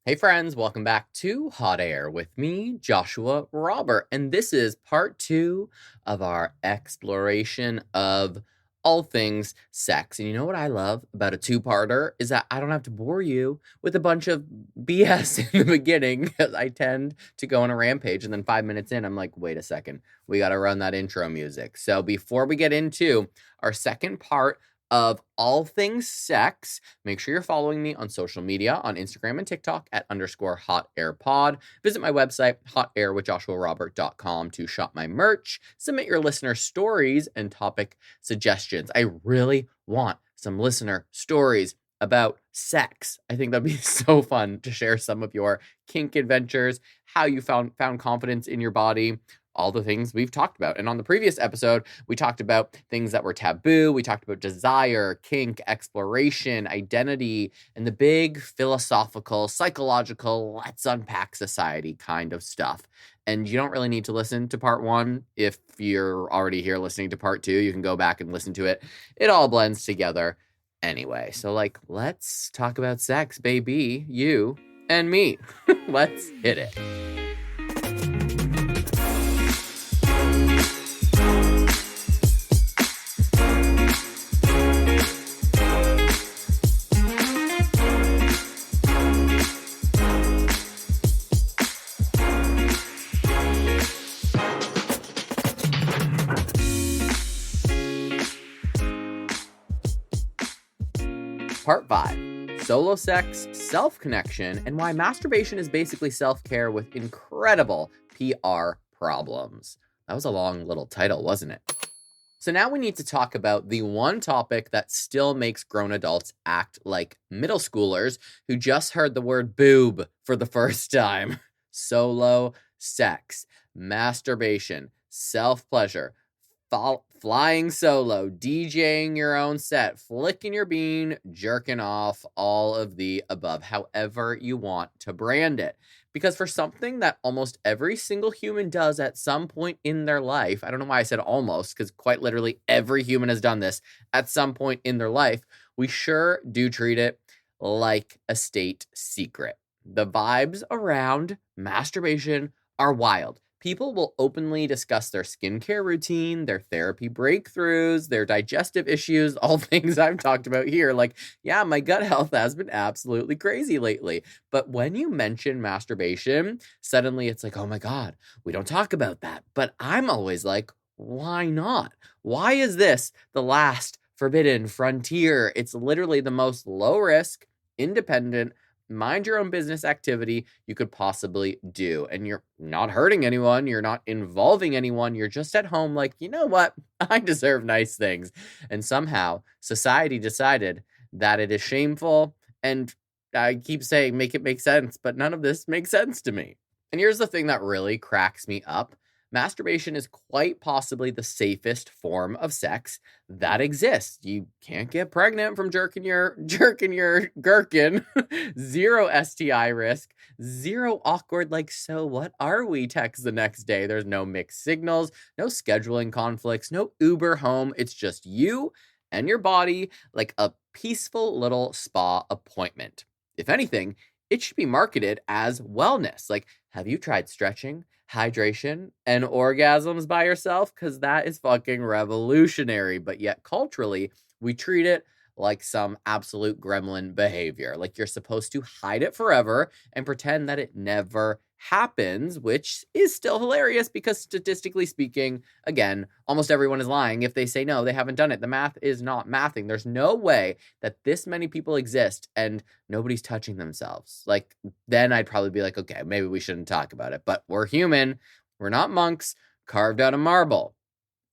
Hey friends, welcome back to Hot Air with me, Joshua Robert. And this is part 2 of our exploration of all things sex. And you know what I love about a two-parter is that I don't have to bore you with a bunch of BS in the beginning because I tend to go on a rampage and then 5 minutes in I'm like, "Wait a second. We got to run that intro music." So before we get into our second part of all things sex, make sure you're following me on social media on Instagram and TikTok at _hotairpod. Visit my website, hotairwithjoshuarobert.com, to shop my merch. Submit your listener stories and topic suggestions. I really want some listener stories about sex. I think that'd be so fun to share some of your kink adventures, how you found confidence in your body, all the things we've talked about. And on the previous episode, we talked about things that were taboo. We talked about desire, kink, exploration, identity, and the big philosophical, psychological, let's unpack society kind of stuff. And you don't really need to listen to part 1. If you're already here listening to part 2, you can go back and listen to it. It all blends together anyway. So let's talk about sex, baby. You and me. Let's hit it. Part 5, solo sex, self-connection, and why masturbation is basically self-care with incredible PR problems. That was a long little title, wasn't it? So now we need to talk about the one topic that still makes grown adults act like middle schoolers who just heard the word boob for the first time. Solo sex, masturbation, self-pleasure, flying solo, DJing your own set, flicking your bean, jerking off, all of the above, however you want to brand it. Because for something that almost every single human does at some point in their life, I don't know why I said almost, because quite literally every human has done this at some point in their life, we sure do treat it like a state secret. The vibes around masturbation are wild. People will openly discuss their skincare routine, their therapy breakthroughs, their digestive issues, all things I've talked about here. Like, yeah, my gut health has been absolutely crazy lately. But when you mention masturbation, suddenly it's like, oh my God, we don't talk about that. But I'm always like, why not? Why is this the last forbidden frontier? It's literally the most low risk, independent, mind your own business activity you could possibly do. And you're not hurting anyone. You're not involving anyone. You're just at home like, you know what? I deserve nice things. And somehow society decided that it is shameful. And I keep saying, make it make sense, but none of this makes sense to me. And here's the thing that really cracks me up. Masturbation is quite possibly the safest form of sex that exists. You can't get pregnant from jerking your gherkin. Zero STI risk. Zero awkward, like, so what are we text the next day. There's no mixed signals, no scheduling conflicts, no Uber home. It's just you and your body, like a peaceful little spa appointment. If anything, it should be marketed as wellness. Like, have you tried stretching, hydration, and orgasms by yourself? Because that is fucking revolutionary. But yet culturally, we treat it like some absolute gremlin behavior. Like you're supposed to hide it forever and pretend that it never happens, which is still hilarious because statistically speaking, again, almost everyone is lying if they say no, they haven't done it. The math is not mathing. There's no way that this many people exist and nobody's touching themselves. Like, then I'd probably be like, okay, maybe we shouldn't talk about it. But we're human. We're not monks carved out of marble.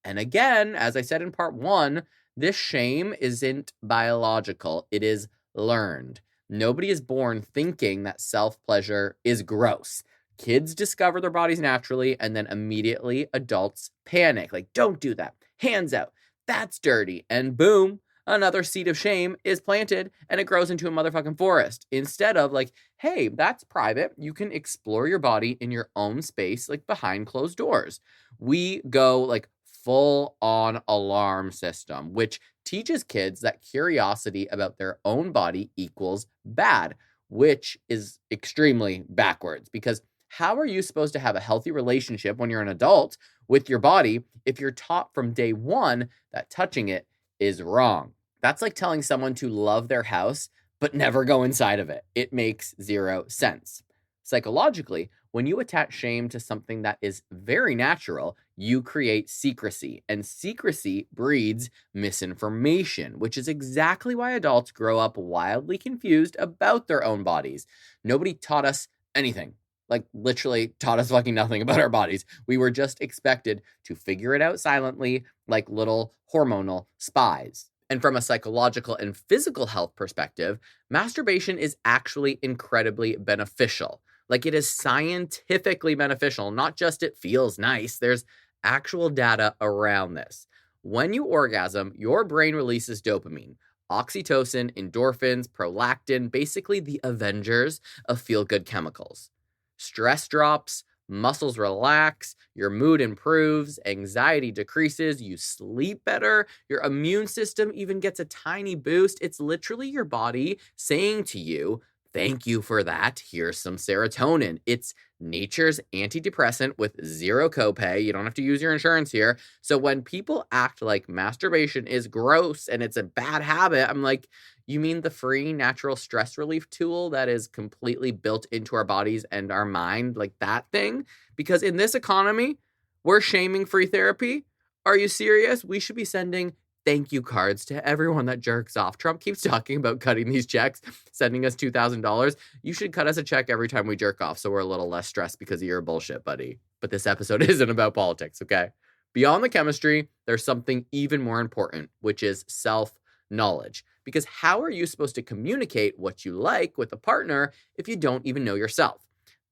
And again, as I said in part 1, this shame isn't biological. It is learned. Nobody is born thinking that self-pleasure is gross. Kids discover their bodies naturally, and then immediately adults panic. Like, don't do that. Hands out. That's dirty. And boom, another seed of shame is planted, and it grows into a motherfucking forest. Instead of like, hey, that's private. You can explore your body in your own space, like behind closed doors. We go like full on alarm system, which teaches kids that curiosity about their own body equals bad. which is extremely backwards because how are you supposed to have a healthy relationship when you're an adult with your body if you're taught from day one that touching it is wrong? That's like telling someone to love their house but never go inside of it. It makes zero sense. Psychologically, when you attach shame to something that is very natural, you create secrecy, and secrecy breeds misinformation, which is exactly why adults grow up wildly confused about their own bodies. Nobody taught us anything. Like, literally taught us fucking nothing about our bodies. We were just expected to figure it out silently like little hormonal spies. And from a psychological and physical health perspective, masturbation is actually incredibly beneficial. Like, it is scientifically beneficial, not just it feels nice. There's actual data around this. When you orgasm, your brain releases dopamine, oxytocin, endorphins, prolactin, basically the Avengers of feel-good chemicals. Stress drops, muscles relax, your mood improves, anxiety decreases, you sleep better, your immune system even gets a tiny boost. It's literally your body saying to you, thank you for that. Here's some serotonin. It's nature's antidepressant with zero copay. You don't have to use your insurance here. So when people act like masturbation is gross and it's a bad habit, I'm like, you mean the free natural stress relief tool that is completely built into our bodies and our mind, like that thing? Because in this economy, we're shaming free therapy. Are you serious? We should be sending thank you cards to everyone that jerks off. Trump keeps talking about cutting these checks, sending us $2,000. You should cut us a check every time we jerk off so we're a little less stressed because of your bullshit, buddy. But this episode isn't about politics, okay? Beyond the chemistry, there's something even more important, which is self-knowledge. Because how are you supposed to communicate what you like with a partner if you don't even know yourself?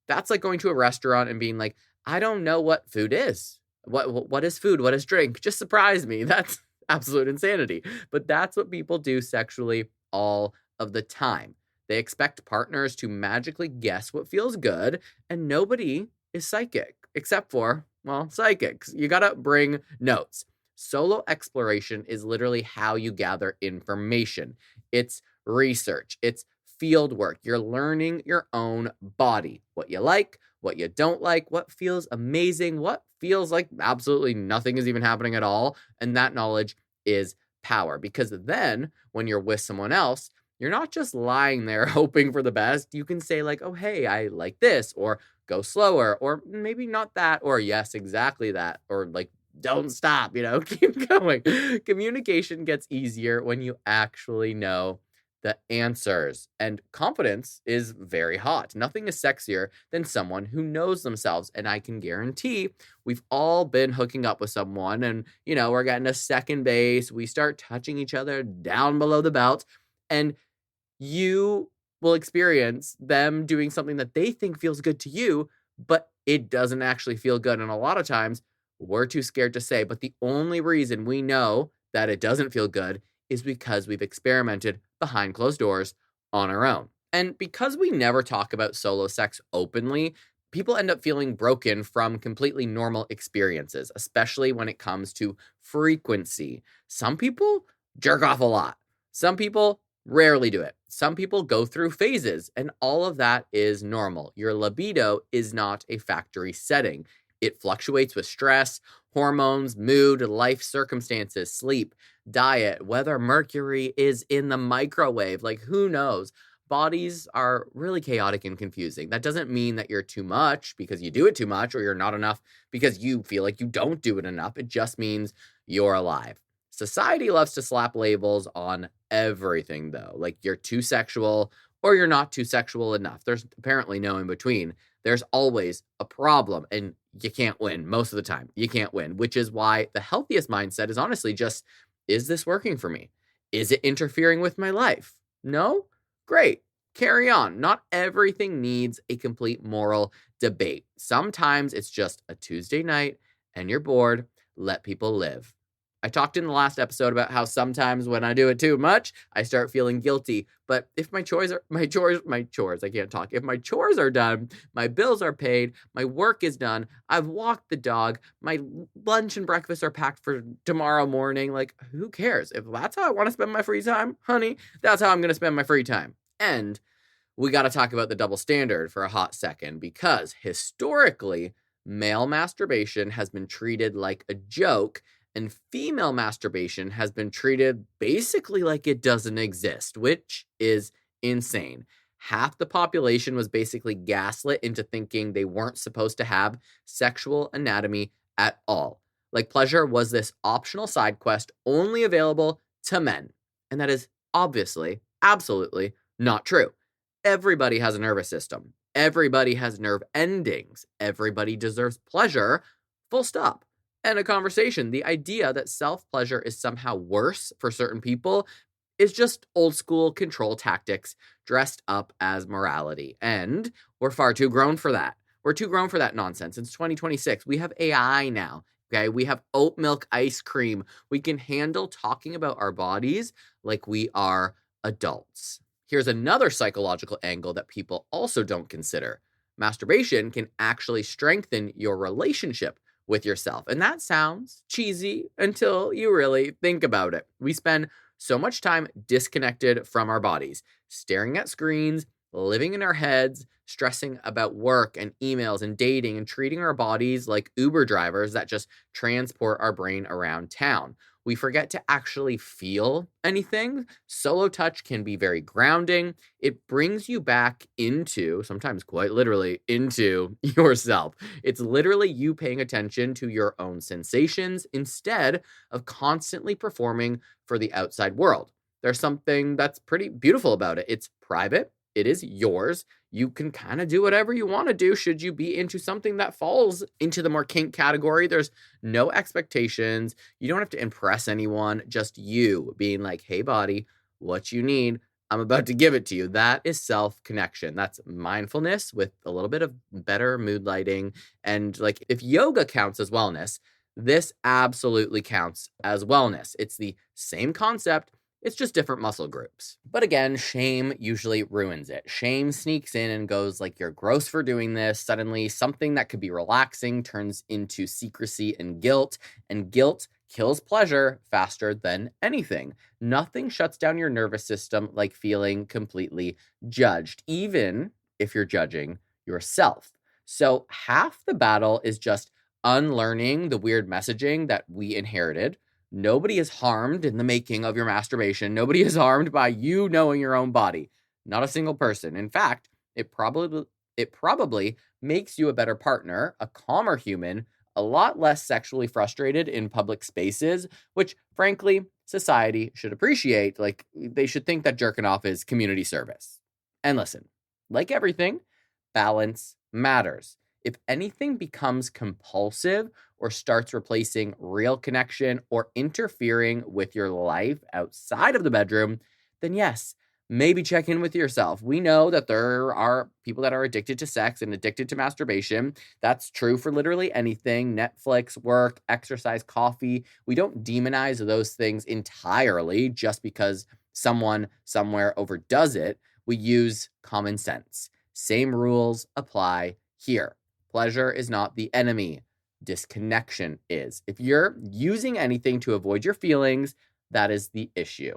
That's like going to a restaurant and being like, I don't know what food is. What is food? What is drink? Just surprise me. That's absolute insanity. But that's what people do sexually all of the time. They expect partners to magically guess what feels good, and nobody is psychic, except for, well, psychics. You gotta bring notes. Solo exploration is literally how you gather information. It's research. It's field work. You're learning your own body, what you like, what you don't like, what feels amazing, what feels like absolutely nothing is even happening at all. And that knowledge is power, because then when you're with someone else, you're not just lying there hoping for the best. You can say like, oh, hey, I like this, or go slower, or maybe not that, or yes, exactly that, or like, don't stop, keep going. Communication gets easier when you actually know the answers. And confidence is very hot. Nothing is sexier than someone who knows themselves. And I can guarantee we've all been hooking up with someone and, we're getting a second base. We start touching each other down below the belt, and you will experience them doing something that they think feels good to you, but it doesn't actually feel good. And a lot of times we're too scared to say, but the only reason we know that it doesn't feel good is because we've experimented behind closed doors on our own. And because we never talk about solo sex openly, people end up feeling broken from completely normal experiences, especially when it comes to frequency. Some people jerk off a lot. Some people rarely do it. Some people go through phases, and all of that is normal. Your libido is not a factory setting. It fluctuates with stress, hormones, mood, life circumstances, sleep, diet, whether mercury is in the microwave, like who knows? Bodies are really chaotic and confusing. That doesn't mean that you're too much because you do it too much, or you're not enough because you feel like you don't do it enough. It just means you're alive. Society loves to slap labels on everything, though. Like you're too sexual or you're not too sexual enough. There's apparently no in between. There's always a problem, and you can't win most of the time. You can't win, which is why the healthiest mindset is honestly just, is this working for me? Is it interfering with my life? No? Great. Carry on. Not everything needs a complete moral debate. Sometimes it's just a Tuesday night and you're bored. Let people live. I talked in the last episode about how sometimes when I do it too much, I start feeling guilty. But if if my chores are done, my bills are paid, my work is done, I've walked the dog, my lunch and breakfast are packed for tomorrow morning, like who cares? If that's how I want to spend my free time, honey, that's how I'm going to spend my free time. And we got to talk about the double standard for a hot second, because historically, male masturbation has been treated like a joke and female masturbation has been treated basically like it doesn't exist, which is insane. Half the population was basically gaslit into thinking they weren't supposed to have sexual anatomy at all. Like, pleasure was this optional side quest only available to men. And that is obviously, absolutely not true. Everybody has a nervous system. Everybody has nerve endings. Everybody deserves pleasure, full stop. And a conversation. The idea that self-pleasure is somehow worse for certain people is just old school control tactics dressed up as morality. And we're far too grown for that. We're too grown for that nonsense. It's 2026. We have AI now. Okay, we have oat milk ice cream. We can handle talking about our bodies like we are adults. Here's another psychological angle that people also don't consider. Masturbation can actually strengthen your relationship with yourself. And that sounds cheesy until you really think about it. We spend so much time disconnected from our bodies, staring at screens, living in our heads, stressing about work and emails and dating and treating our bodies like Uber drivers that just transport our brain around town. We forget to actually feel anything. Solo touch can be very grounding. It brings you back into, sometimes quite literally, into yourself. It's literally you paying attention to your own sensations instead of constantly performing for the outside world. There's something that's pretty beautiful about it. It's private. It is yours. You can kind of do whatever you want to do should you be into something that falls into the more kink category. There's no expectations. You don't have to impress anyone. Just you being like, hey, body, what you need, I'm about to give it to you. That is self-connection. That's mindfulness with a little bit of better mood lighting. And like, if yoga counts as wellness, this absolutely counts as wellness. It's the same concept. It's just different muscle groups. But again, shame usually ruins it. Shame sneaks in and goes like, you're gross for doing this. Suddenly, something that could be relaxing turns into secrecy and guilt kills pleasure faster than anything. Nothing shuts down your nervous system like feeling completely judged, even if you're judging yourself. So half the battle is just unlearning the weird messaging that we inherited. Nobody is harmed in the making of your masturbation. Nobody is harmed by you knowing your own body. Not a single person. In fact, it probably makes you a better partner, a calmer human, a lot less sexually frustrated in public spaces, which frankly, society should appreciate. Like, they should think that jerking off is community service. And listen, like everything, balance matters. If anything becomes compulsive or starts replacing real connection or interfering with your life outside of the bedroom, then yes, maybe check in with yourself. We know that there are people that are addicted to sex and addicted to masturbation. That's true for literally anything: Netflix, work, exercise, coffee. We don't demonize those things entirely just because someone somewhere overdoes it. We use common sense. Same rules apply here. Pleasure is not the enemy. Disconnection is. If you're using anything to avoid your feelings, that is the issue.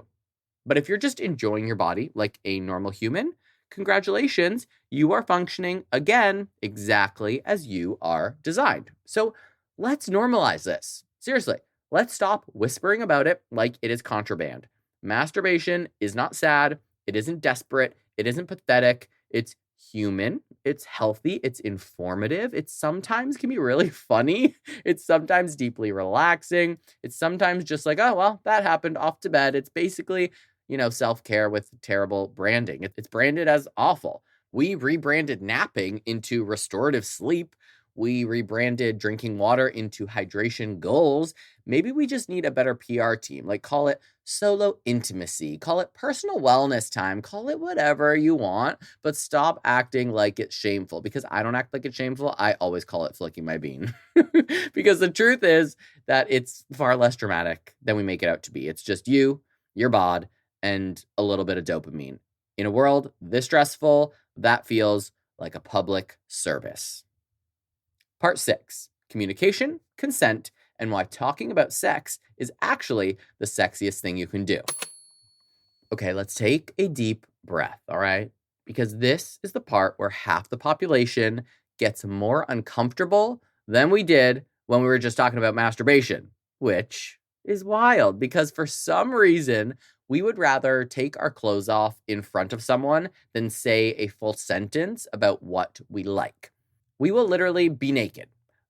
But if you're just enjoying your body like a normal human, congratulations, you are functioning, again, exactly as you are designed. So let's normalize this. Seriously, let's stop whispering about it like it is contraband. Masturbation is not sad. It isn't desperate. It isn't pathetic. It's human, it's healthy, it's informative, it sometimes can be really funny, it's sometimes deeply relaxing, it's sometimes just like, oh, well, that happened, off to bed. It's basically, self-care with terrible branding. It's branded as awful. We rebranded napping into restorative sleep. We rebranded drinking water into hydration goals. Maybe we just need a better PR team. Like, call it solo intimacy, call it personal wellness time, call it whatever you want, but stop acting like it's shameful, because I don't act like it's shameful. I always call it flicking my bean because the truth is that it's far less dramatic than we make it out to be. It's just you, your bod, and a little bit of dopamine. In a world this stressful, that feels like a public service. Part 6, communication, consent, and why talking about sex is actually the sexiest thing you can do. Okay, let's take a deep breath, all right? because this is the part where half the population gets more uncomfortable than we did when we were just talking about masturbation, which is wild because for some reason, we would rather take our clothes off in front of someone than say a full sentence about what we like. We will literally be naked,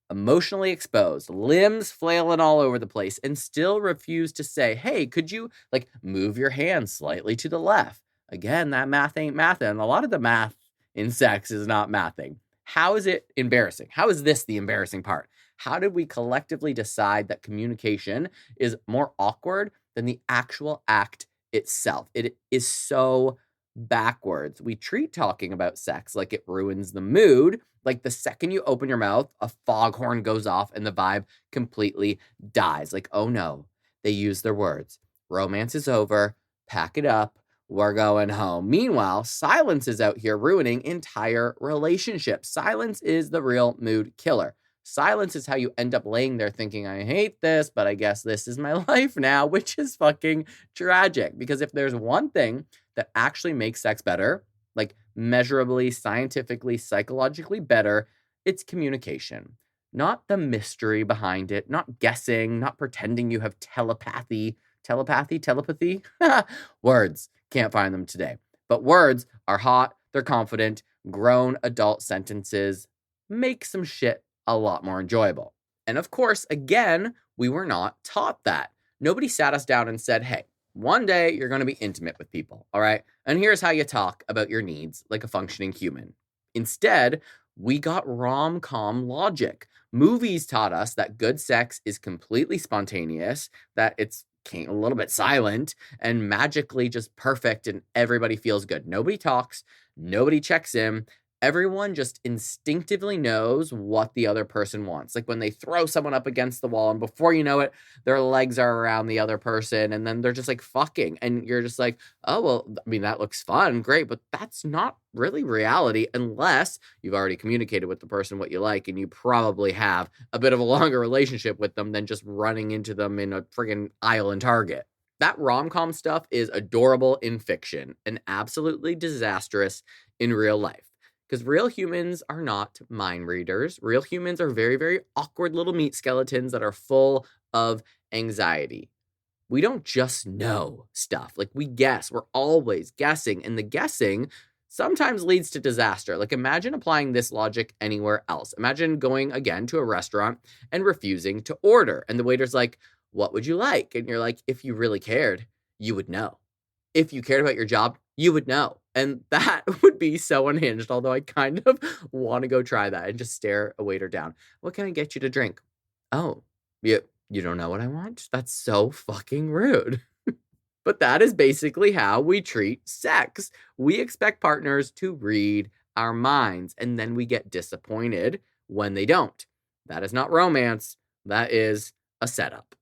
emotionally exposed, limbs flailing all over the place, and still refuse to say, hey, could you like move your hand slightly to the left? Again, that math ain't mathing. And a lot of the math in sex is not mathing. How is it embarrassing? How is this the embarrassing part? How did we collectively decide that communication is more awkward than the actual act itself? It is so backwards. We treat talking about sex like it ruins the mood. Like the second you open your mouth, a foghorn goes off and the vibe completely dies. Like, oh no, they use their words. Romance is over. Pack it up. We're going home. Meanwhile, silence is out here ruining entire relationships. Silence is the real mood killer. Silence is how you end up laying there thinking, I hate this, but I guess this is my life now, which is fucking tragic. Because if there's one thing that actually makes sex better, like measurably, scientifically, psychologically better, it's communication. Not the mystery behind it, not guessing, not pretending you have telepathy. Telepathy? Words. Can't find them today. But words are hot, they're confident, grown adult sentences make some shit a lot more enjoyable. And of course, again, we were not taught that. Nobody sat us down and said, hey, one day you're going to be intimate with people, all right? And here's how you talk about your needs like a functioning human. Instead, we got rom-com logic. Movies taught us that good sex is completely spontaneous, that it's a little bit silent and magically just perfect and everybody feels good. Nobody talks, nobody checks in. Everyone just instinctively knows what the other person wants. Like when they throw someone up against the wall and before you know it, their legs are around the other person and then they're just like fucking. And you're just like, oh, well, I mean, that looks fun. Great. But that's not really reality unless you've already communicated with the person what you like and you probably have a bit of a longer relationship with them than just running into them in a friggin' aisle in Target. That rom-com stuff is adorable in fiction and absolutely disastrous in real life. Because real humans are not mind readers. Real humans are very, very awkward little meat skeletons that are full of anxiety. We don't just know stuff. Like we guess. We're always guessing. And the guessing sometimes leads to disaster. Like imagine applying this logic anywhere else. Imagine going again to a restaurant and refusing to order. And the waiter's like, what would you like? And you're like, if you really cared, you would know. If you cared about your job, you would know. And that would be so unhinged, although I kind of want to go try that and just stare a waiter down. What can I get you to drink? Oh, you don't know what I want? That's so fucking rude. But that is basically how we treat sex. We expect partners to read our minds, and then we get disappointed when they don't. That is not romance. That is a setup.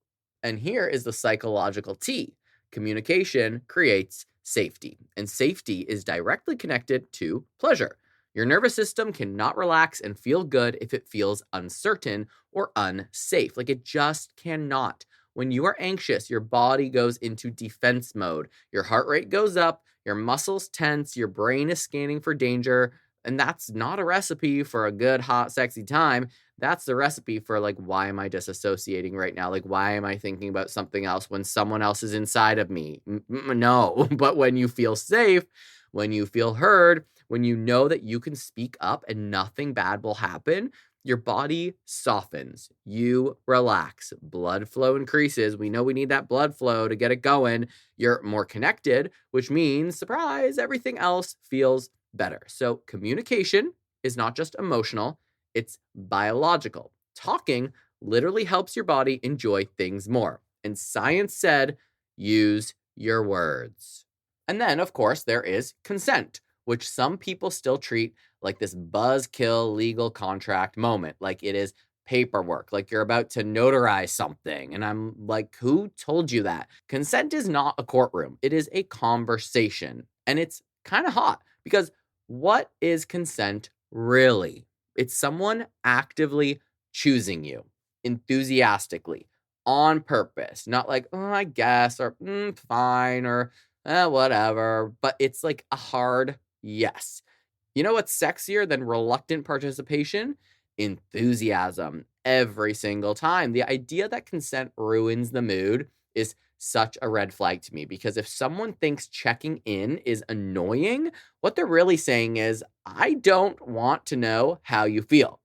And here is the psychological T. Communication creates safety, and safety is directly connected to pleasure. Your nervous system cannot relax and feel good if it feels uncertain or unsafe. Like it just cannot. When you are anxious, your body goes into defense mode. Your heart rate goes up, your muscles tense, your brain is scanning for danger, and that's not a recipe for a good, hot, sexy time. That's the recipe for like, why am I disassociating right now? Like, why am I thinking about something else when someone else is inside of me? No, but when you feel safe, when you feel heard, when you know that you can speak up and nothing bad will happen, your body softens. You relax. Blood flow increases. We know we need that blood flow to get it going. You're more connected, which means, surprise, everything else feels better. So communication is not just emotional, it's biological. Talking literally helps your body enjoy things more. And science said, use your words. And then, of course, there is consent, which some people still treat like this buzzkill legal contract moment, like it is paperwork, like you're about to notarize something. And I'm like, who told you that? Consent is not a courtroom. It is a conversation. And it's kind of hot because what is consent really? It's someone actively choosing you enthusiastically on purpose, not like, oh, I guess, or fine, or whatever. But it's like a hard Yes. You know what's sexier than reluctant participation? Enthusiasm every single time. The idea that consent ruins the mood is such a red flag to me because if someone thinks checking in is annoying, what they're really saying is, I don't want to know how you feel.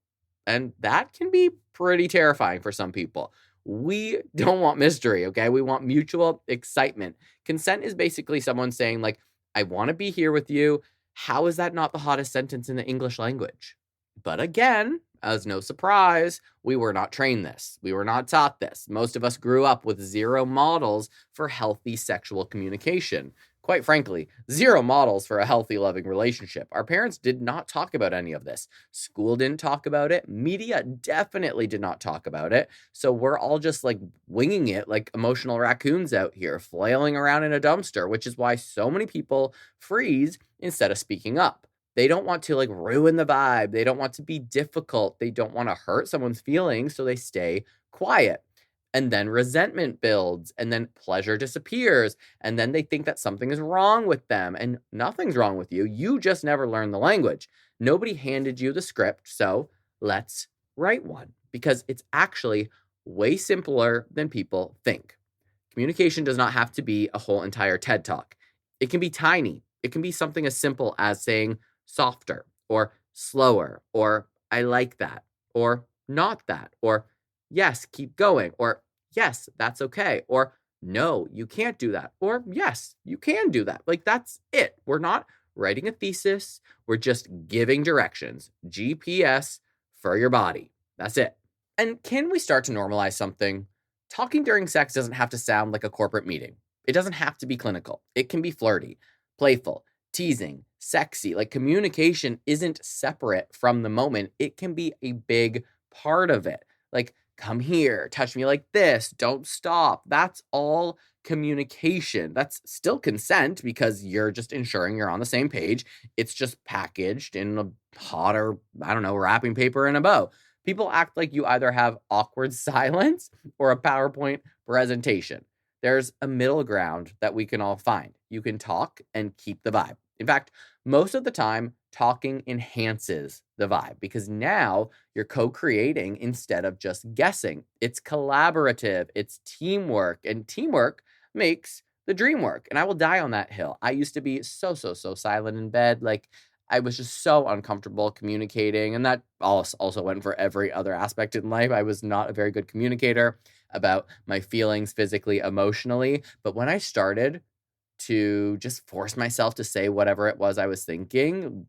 And that can be pretty terrifying for some people. We don't want mystery, okay? We want mutual excitement. Consent is basically someone saying, like, I want to be here with you. How is that not the hottest sentence in the English language? But again, as no surprise, we were not trained this. We were not taught this. Most of us grew up with zero models for healthy sexual communication. Quite frankly, zero models for a healthy, loving relationship. Our parents did not talk about any of this. School didn't talk about it. Media definitely did not talk about it. So we're all just like winging it like emotional raccoons out here, flailing around in a dumpster, which is why so many people freeze instead of speaking up. They don't want to like ruin the vibe. They don't want to be difficult. They don't want to hurt someone's feelings, so they stay quiet. And then resentment builds, and then pleasure disappears, and then they think that something is wrong with them, and nothing's wrong with you. You just never learned the language. Nobody handed you the script, so let's write one because it's actually way simpler than people think. Communication does not have to be a whole entire TED Talk. It can be tiny. It can be something as simple as saying softer or slower or I like that or not that or yes, keep going or yes, that's okay or no, you can't do that or yes, you can do that. Like that's it. We're not writing a thesis. We're just giving directions. GPS for your body. That's it. And can we start to normalize something? Talking during sex doesn't have to sound like a corporate meeting. It doesn't have to be clinical. It can be flirty, playful, teasing, sexy. Like communication isn't separate from the moment. It can be a big part of it. Like, come here, touch me like this, don't stop. That's all communication. That's still consent because you're just ensuring you're on the same page. It's just packaged in a hotter, I don't know, wrapping paper and a bow. People act like you either have awkward silence or a PowerPoint presentation. There's a middle ground that we can all find. You can talk and keep the vibe. In fact, most of the time, talking enhances the vibe because now you're co-creating instead of just guessing. It's collaborative, it's teamwork, and teamwork makes the dream work. And I will die on that hill. I used to be so silent in bed. Like I was just so uncomfortable communicating. And that also went for every other aspect in life. I was not a very good communicator about my feelings physically, emotionally. But when I started to just force myself to say whatever it was I was thinking,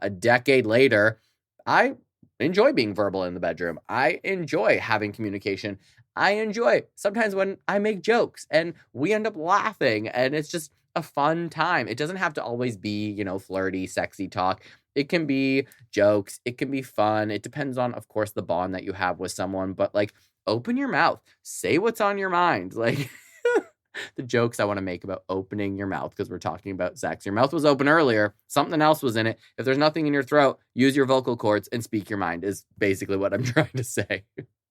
a decade later, I enjoy being verbal in the bedroom. I enjoy having communication. I enjoy sometimes when I make jokes and we end up laughing and it's just a fun time. It doesn't have to always be, flirty, sexy talk. It can be jokes. It can be fun. It depends on, of course, the bond that you have with someone, but like open your mouth, say what's on your mind. Like the jokes I want to make about opening your mouth because we're talking about sex. Your mouth was open earlier. Something else was in it. If there's nothing in your throat, use your vocal cords and speak your mind is basically what I'm trying to say.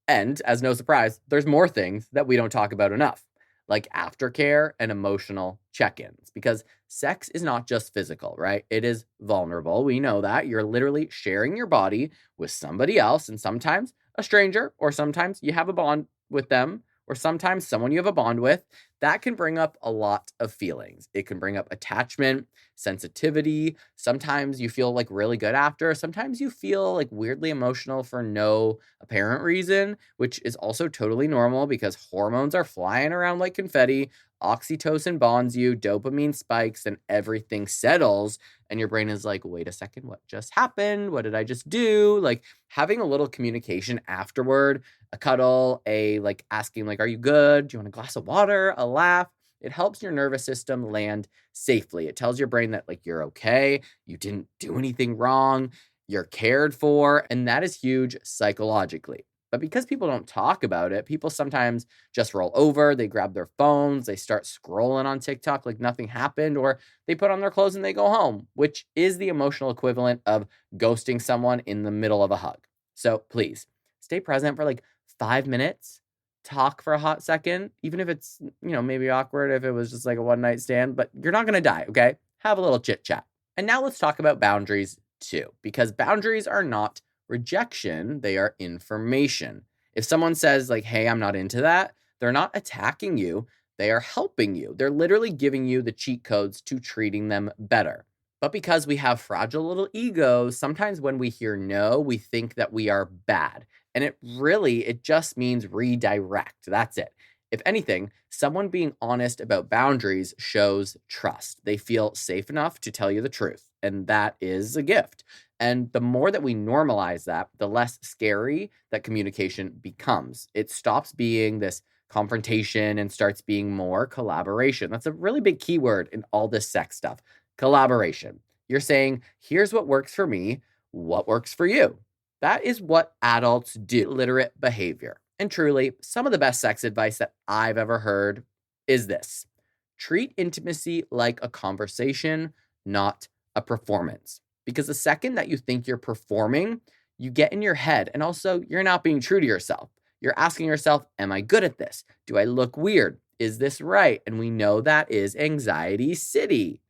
And as no surprise, there's more things that we don't talk about enough, like aftercare and emotional check-ins, because sex is not just physical, right? It is vulnerable. We know that. You're literally sharing your body with somebody else, and sometimes a stranger, or sometimes you have a bond with them, or sometimes someone you have a bond with. That can bring up a lot of feelings. It can bring up attachment, sensitivity. Sometimes you feel like really good after. Sometimes you feel like weirdly emotional for no apparent reason, which is also totally normal because hormones are flying around like confetti. Oxytocin bonds you, dopamine spikes, and everything settles. And your brain is like, wait a second, what just happened? What did I just do? Like having a little communication afterward, a cuddle, a like asking like, are you good? Do you want a glass of water? A laugh. It helps your nervous system land safely. It tells your brain that like you're okay, you didn't do anything wrong, you're cared for, and that is huge psychologically. But because people don't talk about it, people sometimes just roll over, they grab their phones, they start scrolling on TikTok like nothing happened, or they put on their clothes and they go home, which is the emotional equivalent of ghosting someone in the middle of a hug. So please stay present for like 5 minutes, talk for a hot second, even if it's, maybe awkward if it was just like a one night stand, but you're not going to die, okay? Have a little chit chat. And now let's talk about boundaries too, because boundaries are not rejection, they are information. If someone says, like, hey, I'm not into that, they're not attacking you, they are helping you. They're literally giving you the cheat codes to treating them better. But because we have fragile little egos, sometimes when we hear no, we think that we are bad. And it just means redirect. That's it. If anything, someone being honest about boundaries shows trust. They feel safe enough to tell you the truth, and that is a gift. And the more that we normalize that, the less scary that communication becomes. It stops being this confrontation and starts being more collaboration. That's a really big keyword in all this sex stuff. Collaboration. You're saying, here's what works for me, what works for you. That is what adults do. Literate behavior. And truly, some of the best sex advice that I've ever heard is this: treat intimacy like a conversation, not a performance. Because the second that you think you're performing, you get in your head. And also, you're not being true to yourself. You're asking yourself, am I good at this? Do I look weird? Is this right? And we know that is anxiety city.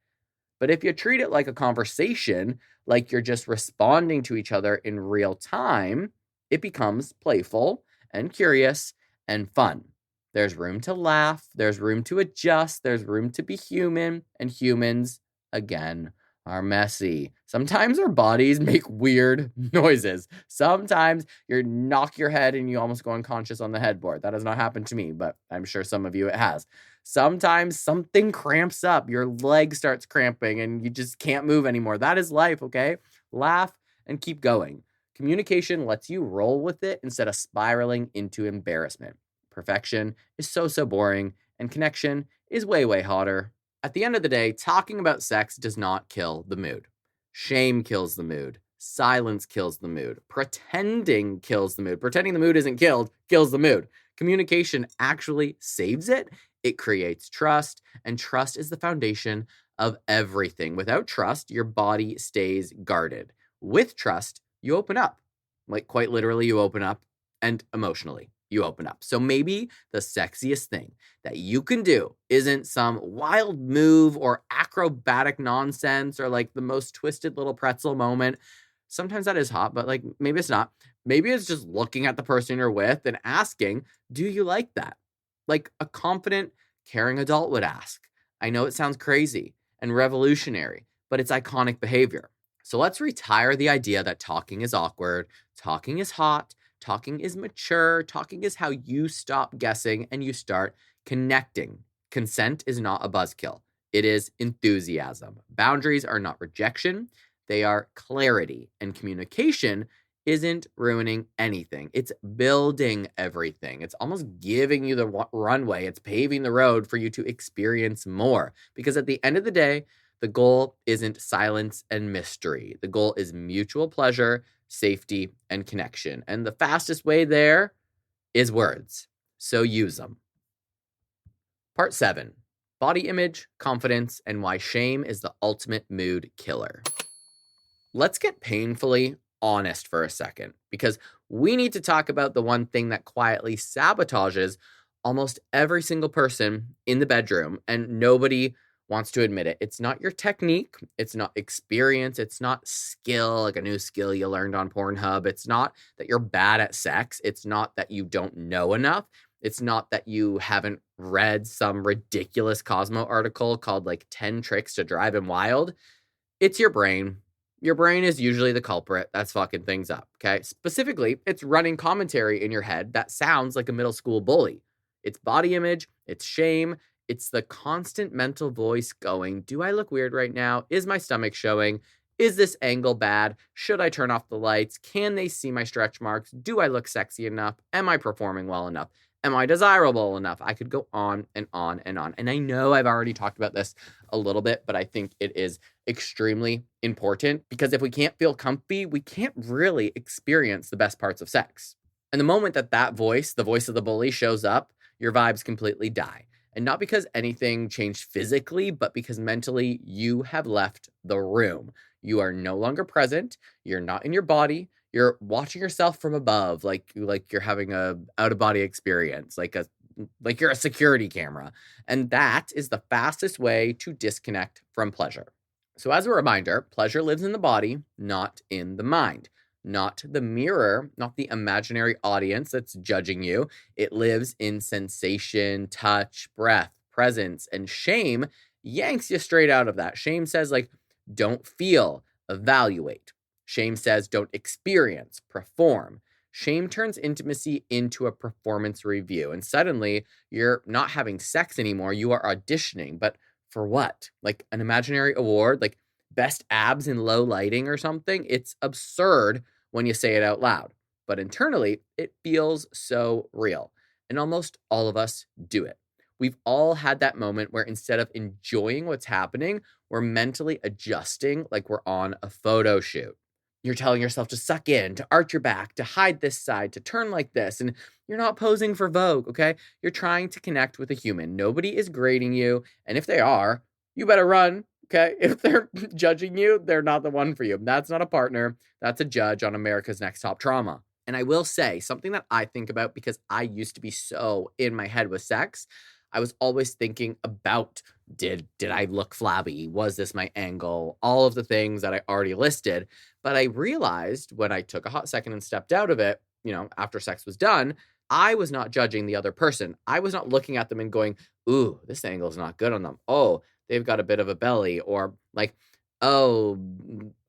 But if you treat it like a conversation, like you're just responding to each other in real time, it becomes playful and curious and fun. There's room to laugh, there's room to adjust, there's room to be human, and humans, again, are messy. Sometimes our bodies make weird noises. Sometimes you knock your head and you almost go unconscious on the headboard. That has not happened to me, but I'm sure some of you it has. Sometimes something cramps up, your leg starts cramping and you just can't move anymore. That is life, okay? Laugh and keep going. Communication lets you roll with it instead of spiraling into embarrassment. Perfection is so boring, and connection is way hotter. At the end of the day, talking about sex does not kill the mood. Shame kills the mood. Silence kills the mood. Pretending kills the mood. Pretending the mood isn't killed kills the mood. Communication actually saves it. It creates trust, and trust is the foundation of everything. Without trust, your body stays guarded. With trust, you open up. Like, quite literally, you open up, and emotionally, you open up. So maybe the sexiest thing that you can do isn't some wild move or acrobatic nonsense or like the most twisted little pretzel moment. Sometimes that is hot, but like maybe it's not. Maybe it's just looking at the person you're with and asking, do you like that? Like a confident, caring adult would ask. I know it sounds crazy and revolutionary, but it's iconic behavior. So let's retire the idea that talking is awkward, talking is hot, talking is mature, talking is how you stop guessing and you start connecting. Consent is not a buzzkill. It is enthusiasm. Boundaries are not rejection. They are clarity. And communication isn't ruining anything. It's building everything. It's almost giving you the runway. It's paving the road for you to experience more. Because at the end of the day, the goal isn't silence and mystery. The goal is mutual pleasure, safety, and connection. And the fastest way there is words. So use them. Part 7. Body image, confidence, and why shame is the ultimate mood killer. Let's get painfully honest for a second, because we need to talk about the one thing that quietly sabotages almost every single person in the bedroom, and nobody wants to admit it. It's not your technique. It's not experience. It's not skill, like a new skill you learned on Pornhub. It's not that you're bad at sex. It's not that you don't know enough. It's not that you haven't read some ridiculous Cosmo article called like 10 Tricks to Drive Him Wild. It's your brain. Your brain is usually the culprit that's fucking things up, okay? Specifically, it's running commentary in your head that sounds like a middle school bully. It's body image. It's shame. It's the constant mental voice going, do I look weird right now? Is my stomach showing? Is this angle bad? Should I turn off the lights? Can they see my stretch marks? Do I look sexy enough? Am I performing well enough? Am I desirable enough? I could go on and on and on. And I know I've already talked about this a little bit, but I think it is extremely important because if we can't feel comfy, we can't really experience the best parts of sex. And the moment that voice, the voice of the bully, shows up, your vibes completely die. And not because anything changed physically, but because mentally you have left the room. You are no longer present. You're not in your body. You're watching yourself from above, like you're having a out-of-body experience, like you're a security camera. And that is the fastest way to disconnect from pleasure. So, as a reminder, pleasure lives in the body, not in the mind, not the mirror, not the imaginary audience that's judging you. It lives in sensation, touch, breath, presence, and shame yanks you straight out of that. Shame says, like, don't feel, evaluate. Shame says, don't experience, perform. Shame turns intimacy into a performance review. And suddenly you're not having sex anymore. You are auditioning. But for what? Like an imaginary award, like best abs in low lighting or something? It's absurd when you say it out loud, but internally it feels so real. And almost all of us do it. We've all had that moment where instead of enjoying what's happening, we're mentally adjusting like we're on a photo shoot. You're telling yourself to suck in, to arch your back, to hide this side, to turn like this. And you're not posing for Vogue, okay? You're trying to connect with a human. Nobody is grading you. And if they are, you better run, okay? If they're judging you, they're not the one for you. That's not a partner. That's a judge on America's Next Top Trauma. And I will say something that I think about because I used to be so in my head with sex. I was always thinking about did I look flabby? Was this my angle? All of the things that I already listed. But I realized when I took a hot second and stepped out of it, after sex was done, I was not judging the other person. I was not looking at them and going, ooh, this angle is not good on them. Oh, they've got a bit of a belly, or like, oh,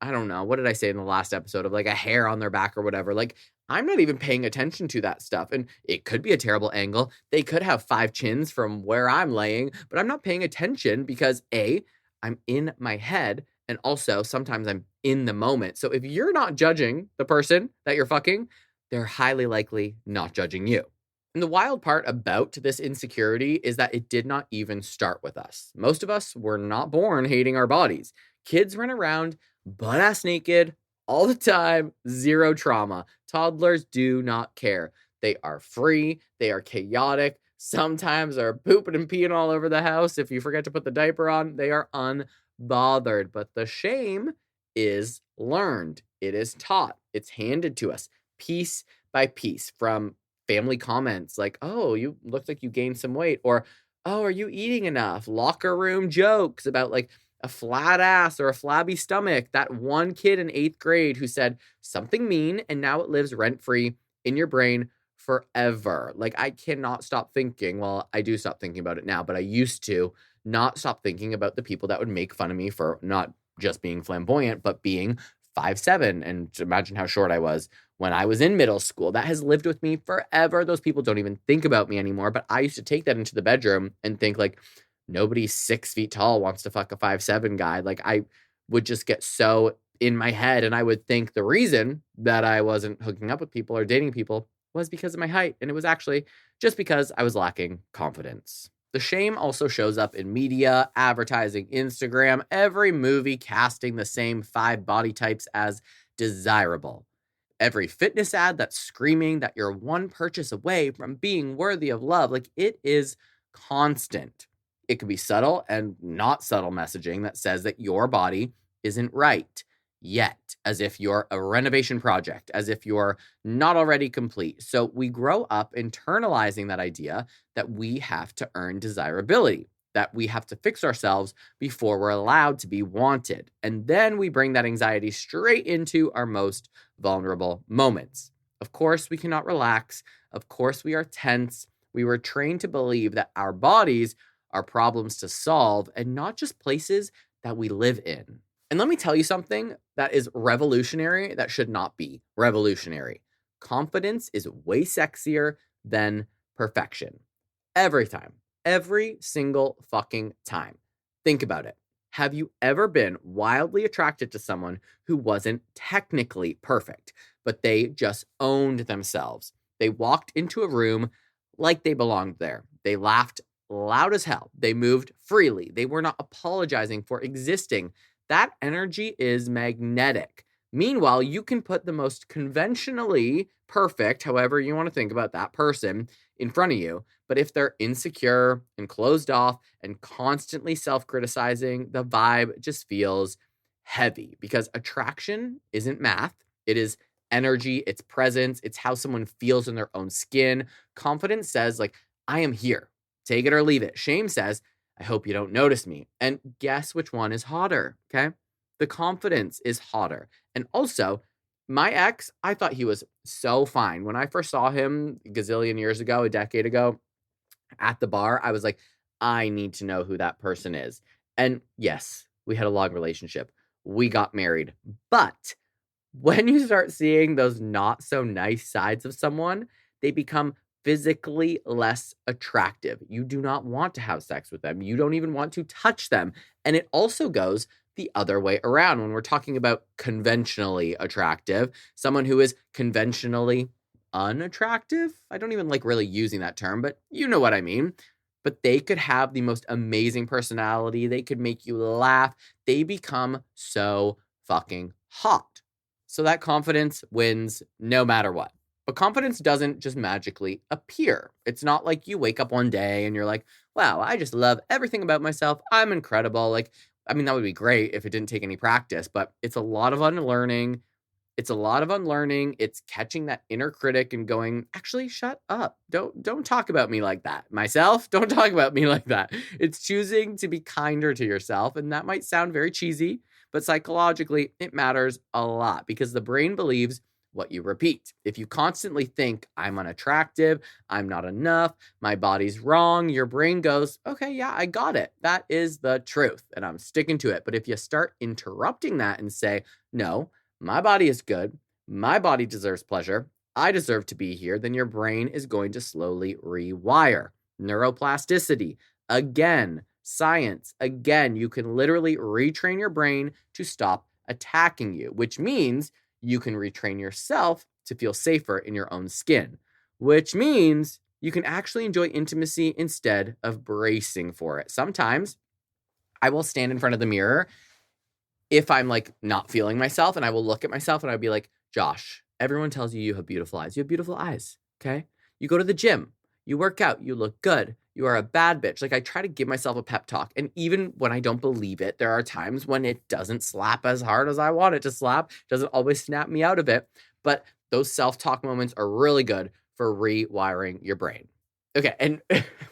I don't know. What did I say in the last episode of like a hair on their back or whatever? Like, I'm not even paying attention to that stuff. And it could be a terrible angle. They could have 5 chins from where I'm laying, but I'm not paying attention because A, I'm in my head. And also sometimes I'm in the moment. So if you're not judging the person that you're fucking, they're highly likely not judging you. And the wild part about this insecurity is that it did not even start with us. Most of us were not born hating our bodies. Kids run around butt-ass naked all the time, zero trauma. Toddlers do not care. They are free. They are chaotic. Sometimes they're pooping and peeing all over the house. If you forget to put the diaper on, they are unbothered. But the shame is learned. It is taught. It's handed to us piece by piece from family comments like, oh, you look like you gained some weight, or, oh, are you eating enough? Locker room jokes about like a flat ass or a flabby stomach. That one kid in 8th grade who said something mean and now it lives rent-free in your brain forever. Like, I cannot stop thinking. Well, I do stop thinking about it now, but I used to not stop thinking about the people that would make fun of me for not just being flamboyant, but being 5'7". And imagine how short I was when I was in middle school. That has lived with me forever. Those people don't even think about me anymore. But I used to take that into the bedroom and think like, nobody 6 feet tall wants to fuck a 5'7" guy. Like, I would just get so in my head. And I would think the reason that I wasn't hooking up with people or dating people was because of my height. And it was actually just because I was lacking confidence. The shame also shows up in media, advertising, Instagram, every movie casting the same 5 body types as desirable. Every fitness ad that's screaming that you're one purchase away from being worthy of love. Like, it is constant. It could be subtle and not subtle messaging that says that your body isn't right yet, as if you're a renovation project, as if you're not already complete. So we grow up internalizing that idea that we have to earn desirability, that we have to fix ourselves before we're allowed to be wanted. And then we bring that anxiety straight into our most vulnerable moments. Of course, we cannot relax. Of course, we are tense. We were trained to believe that our bodies are problems to solve and not just places that we live in. And let me tell you something that is revolutionary that should not be revolutionary. Confidence is way sexier than perfection. Every time. Every single fucking time. Think about it. Have you ever been wildly attracted to someone who wasn't technically perfect, but they just owned themselves? They walked into a room like they belonged there. They laughed loud as hell. They moved freely. They were not apologizing for existing. That energy is magnetic. Meanwhile, you can put the most conventionally perfect, however you want to think about that person, in front of you. But if they're insecure and closed off and constantly self-criticizing, the vibe just feels heavy because attraction isn't math. It is energy, it's presence, it's how someone feels in their own skin. Confidence says, like, I am here. Take it or leave it. Shame says, I hope you don't notice me. And guess which one is hotter, okay? The confidence is hotter. And also, my ex, I thought he was so fine. When I first saw him a gazillion years ago, a decade ago, at the bar, I was like, I need to know who that person is. And yes, we had a long relationship. We got married. But when you start seeing those not so nice sides of someone, they become physically less attractive. You do not want to have sex with them. You don't even want to touch them. And it also goes the other way around when we're talking about conventionally attractive, someone who is conventionally unattractive. I don't even like really using that term, but you know what I mean. But they could have the most amazing personality. They could make you laugh. They become so fucking hot. So that confidence wins no matter what. But confidence doesn't just magically appear. It's not like you wake up one day and you're like, wow, I just love everything about myself. I'm incredible. Like, I mean, that would be great if it didn't take any practice, but it's a lot of unlearning. It's catching that inner critic and going, actually, shut up. Don't talk about me like that. Myself, don't talk about me like that. It's choosing to be kinder to yourself. And that might sound very cheesy, but psychologically, it matters a lot because the brain believes what you repeat. If you constantly think, I'm unattractive, I'm not enough, my body's wrong, your brain goes, okay, yeah, I got it. That is the truth, and I'm sticking to it. But if you start interrupting that and say, no, my body is good, my body deserves pleasure, I deserve to be here, then your brain is going to slowly rewire. Neuroplasticity, again, science, again, you can literally retrain your brain to stop attacking you, which means you can retrain yourself to feel safer in your own skin, which means you can actually enjoy intimacy instead of bracing for it. Sometimes I will stand in front of the mirror if I'm like not feeling myself, and I will look at myself and I'll be like, Josh, everyone tells you you have beautiful eyes. You have beautiful eyes, okay? You go to the gym, you work out, you look good. You are a bad bitch. Like I try to give myself a pep talk. And even when I don't believe it, there are times when it doesn't slap as hard as I want it to slap. It doesn't always snap me out of it. But those self-talk moments are really good for rewiring your brain. Okay, and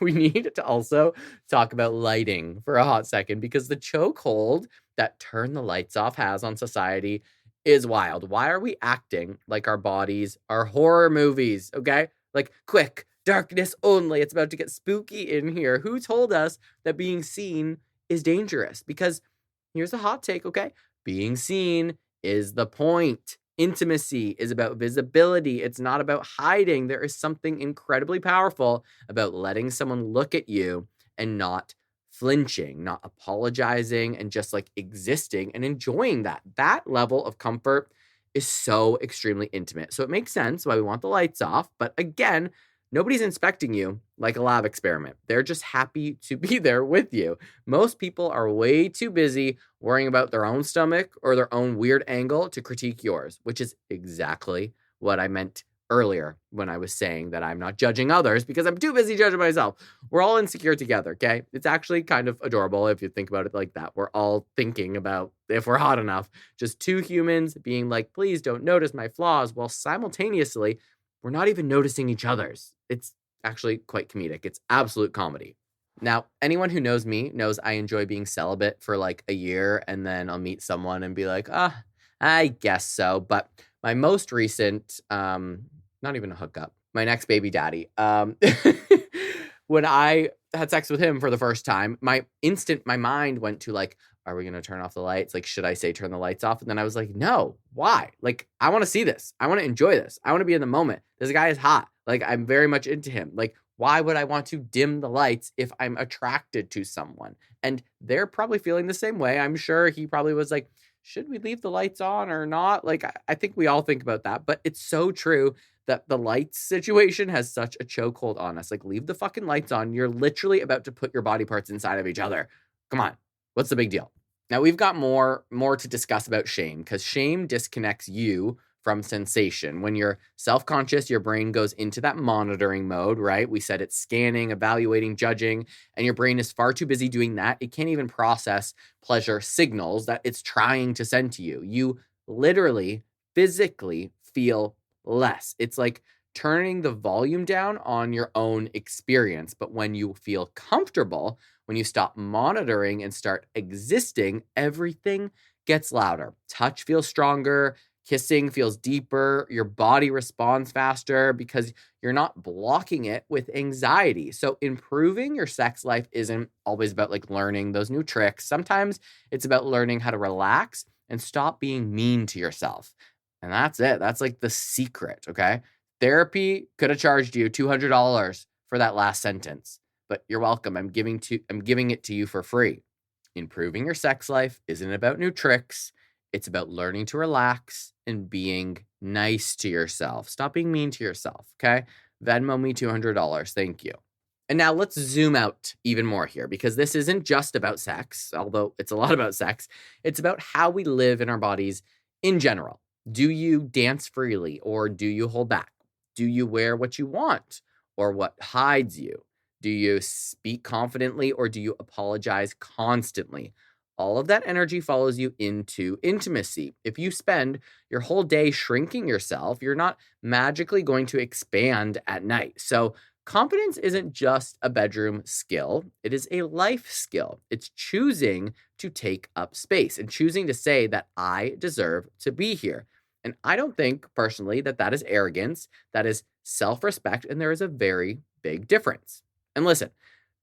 we need to also talk about lighting for a hot second because the chokehold that turn the lights off has on society is wild. Why are we acting like our bodies are horror movies, okay? Like, quick, darkness only. It's about to get spooky in here. Who told us that being seen is dangerous? Because here's a hot take, okay? Being seen is the point. Intimacy is about visibility. It's not about hiding. There is something incredibly powerful about letting someone look at you and not flinching, not apologizing, and just like existing and enjoying that. That level of comfort is so extremely intimate. So it makes sense why we want the lights off. But again, nobody's inspecting you like a lab experiment. They're just happy to be there with you. Most people are way too busy worrying about their own stomach or their own weird angle to critique yours, which is exactly what I meant earlier when I was saying that I'm not judging others because I'm too busy judging myself. We're all insecure together, okay? It's actually kind of adorable if you think about it like that. We're all thinking about if we're hot enough. Just two humans being like, please don't notice my flaws, while simultaneously, we're not even noticing each other's. It's actually quite comedic. It's absolute comedy. Now, anyone who knows me knows I enjoy being celibate for like a year, and then I'll meet someone and be like, I guess so. But my most recent, not even a hookup, my next baby daddy, when I had sex with him for the first time, my mind went to like, are we going to turn off the lights? Like, should I say turn the lights off? And then I was like, no, why? Like, I want to see this. I want to enjoy this. I want to be in the moment. This guy is hot. Like, I'm very much into him. Like, why would I want to dim the lights if I'm attracted to someone? And they're probably feeling the same way. I'm sure he probably was like, should we leave the lights on or not? Like, I think we all think about that, but it's so true that the lights situation has such a chokehold on us. Like, leave the fucking lights on. You're literally about to put your body parts inside of each other. Come on. What's the big deal? Now, we've got more to discuss about shame because shame disconnects you from sensation. When you're self-conscious, your brain goes into that monitoring mode, right? We said it's scanning, evaluating, judging, and your brain is far too busy doing that. It can't even process pleasure signals that it's trying to send to you. You literally, physically feel less. It's like turning the volume down on your own experience. But when you feel comfortable, when you stop monitoring and start existing, everything gets louder. Touch feels stronger. Kissing feels deeper. Your body responds faster because you're not blocking it with anxiety. So improving your sex life isn't always about like learning those new tricks. Sometimes it's about learning how to relax and stop being mean to yourself. And that's it. That's like the secret, okay? Therapy could have charged you $200 for that last sentence, but you're welcome. I'm giving it to you for free. Improving your sex life isn't about new tricks. It's about learning to relax and being nice to yourself. Stop being mean to yourself, okay? Venmo me $200. Thank you. And now let's zoom out even more here, because this isn't just about sex, although it's a lot about sex. It's about how we live in our bodies in general. Do you dance freely, or do you hold back? Do you wear what you want or what hides you? Do you speak confidently, or do you apologize constantly? All of that energy follows you into intimacy. If you spend your whole day shrinking yourself, you're not magically going to expand at night. So confidence isn't just a bedroom skill. It is a life skill. It's choosing to take up space and choosing to say that I deserve to be here. And I don't think personally that is arrogance. That is self-respect. And there is a very big difference. And listen,